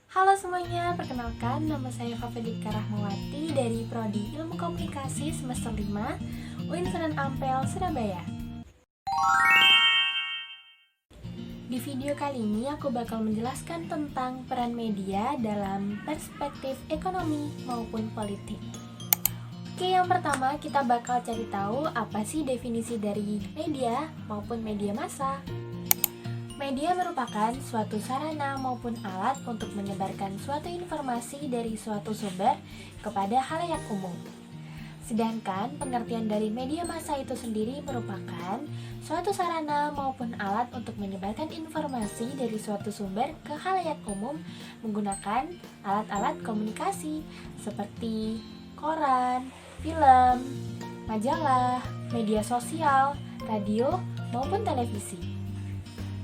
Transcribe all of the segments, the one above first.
Halo semuanya, perkenalkan nama saya Fafedika Rahmawati dari Prodi Ilmu Komunikasi semester 5 Universitas Ampel, Surabaya. Di video kali ini aku bakal menjelaskan tentang peran media dalam perspektif ekonomi maupun politik. Oke, yang pertama kita bakal cari tahu apa sih definisi dari media maupun media massa. Media merupakan suatu sarana maupun alat untuk menyebarkan suatu informasi dari suatu sumber kepada khalayak umum. Sedangkan pengertian dari media massa itu sendiri merupakan suatu sarana maupun alat untuk menyebarkan informasi dari suatu sumber ke khalayak umum menggunakan alat-alat komunikasi seperti koran, film, majalah, media sosial, radio, maupun televisi.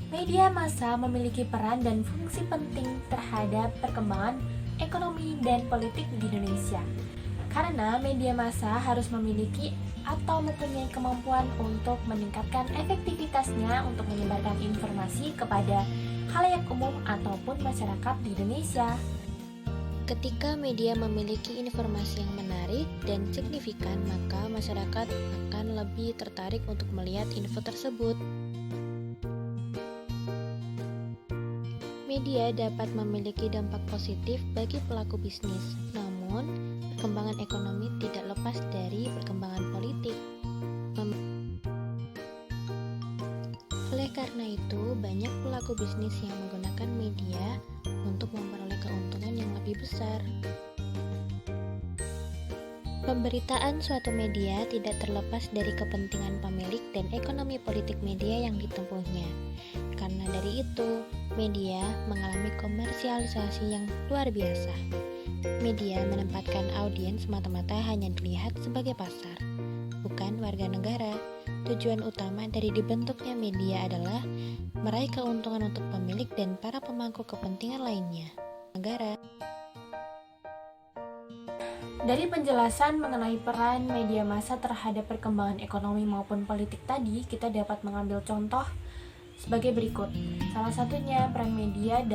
Media massa memiliki peran dan fungsi penting terhadap perkembangan ekonomi dan politik di Indonesia. Karena media massa harus memiliki atau mempunyai kemampuan untuk meningkatkan efektivitasnya untuk menyebarkan informasi kepada khalayak umum ataupun masyarakat di Indonesia. Ketika media memiliki informasi yang menarik dan signifikan, maka masyarakat akan lebih tertarik untuk melihat info tersebut. Media dapat memiliki dampak positif bagi pelaku bisnis, namun perkembangan ekonomi tidak lepas dari perkembangan politik. Oleh karena itu, banyak pelaku bisnis yang menggunakan media untuk memperoleh keuntungan yang lebih besar. Pemberitaan suatu media tidak terlepas dari kepentingan pemilik dan ekonomi politik media yang ditempuhnya. Karena dari itu, media mengalami komersialisasi yang luar biasa. Media menempatkan audiens semata-mata hanya dilihat sebagai pasar, bukan warga negara. Tujuan utama dari dibentuknya media adalah meraih keuntungan untuk pemilik dan para pemangku kepentingan lainnya, negara. Dari penjelasan mengenai peran media massa terhadap perkembangan ekonomi maupun politik tadi, kita dapat mengambil contoh sebagai berikut. Salah satunya perannya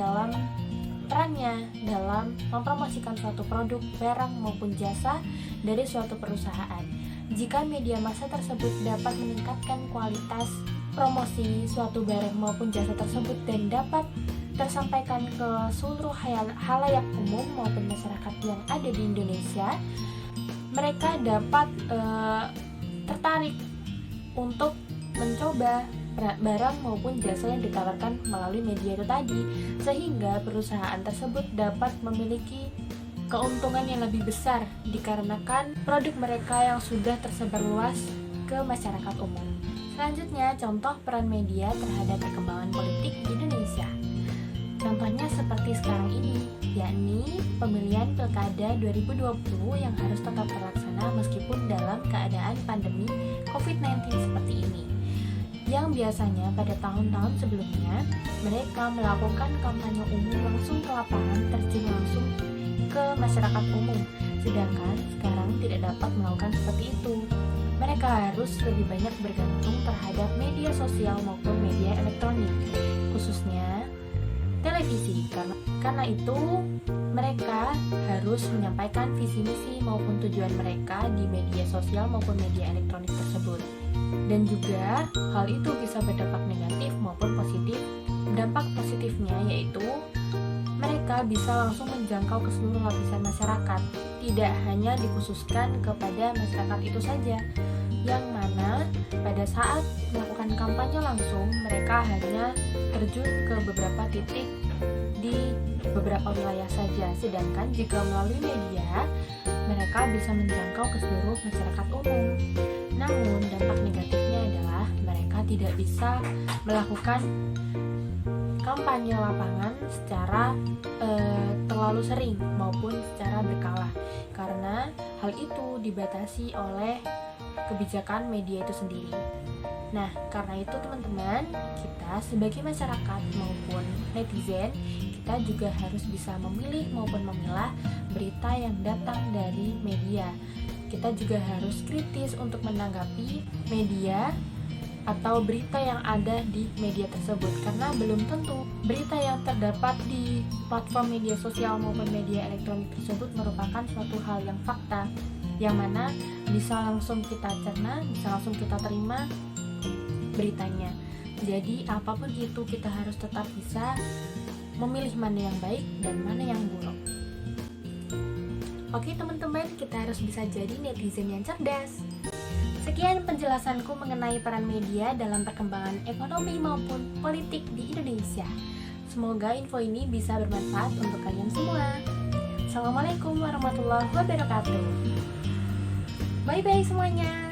dalam mempromosikan suatu produk, barang maupun jasa dari suatu perusahaan. Jika media massa tersebut dapat meningkatkan kualitas promosi suatu barang maupun jasa tersebut dan dapat tersampaikan ke seluruh khalayak umum maupun masyarakat yang ada di Indonesia, mereka dapat tertarik untuk mencoba barang maupun jasa yang ditawarkan melalui media itu tadi, sehingga perusahaan tersebut dapat memiliki keuntungan yang lebih besar dikarenakan produk mereka yang sudah tersebar luas ke masyarakat umum. Selanjutnya, contoh peran media terhadap perkembangan politik di Indonesia. Contohnya seperti sekarang ini, yakni pemilihan Pilkada 2020 yang harus tetap terlaksana meskipun dalam keadaan pandemi COVID-19 seperti ini. Yang biasanya pada tahun-tahun sebelumnya, mereka melakukan kampanye umum langsung ke lapangan, terjun langsung ke masyarakat umum. Sedangkan sekarang tidak dapat melakukan seperti itu. Mereka harus lebih banyak bergantung terhadap media sosial maupun media elektronik, khususnya televisi. Karena itu mereka harus menyampaikan visi misi maupun tujuan mereka di media sosial maupun media elektronik tersebut. Dan juga hal itu bisa berdampak negatif maupun positif. Dampak positifnya yaitu mereka bisa langsung menjangkau ke seluruh lapisan masyarakat, tidak hanya dikhususkan kepada masyarakat itu saja, yang mana pada saat melakukan kampanye langsung mereka hanya terjun ke beberapa titik di beberapa wilayah saja, sedangkan jika melalui media mereka bisa menjangkau ke seluruh masyarakat umum. Namun dampak negatifnya adalah mereka tidak bisa melakukan kampanye lapangan secara terlalu sering maupun secara berkala, karena hal itu dibatasi oleh kebijakan media itu sendiri. Nah, karena itu teman-teman, kita sebagai masyarakat maupun netizen, kita juga harus bisa memilih maupun memilah berita yang datang dari media. Kita juga harus kritis untuk menanggapi media atau berita yang ada di media tersebut, karena belum tentu berita yang terdapat di platform media sosial maupun media elektronik tersebut merupakan suatu hal yang fakta, yang mana bisa langsung kita cerna, bisa langsung kita terima beritanya. Jadi apapun itu kita harus tetap bisa memilih mana yang baik dan mana yang buruk. Oke teman-teman, kita harus bisa jadi netizen yang cerdas. Sekian penjelasanku mengenai peran media dalam perkembangan ekonomi maupun politik di Indonesia. Semoga info ini bisa bermanfaat untuk kalian semua. Assalamualaikum warahmatullahi wabarakatuh. Bye-bye semuanya.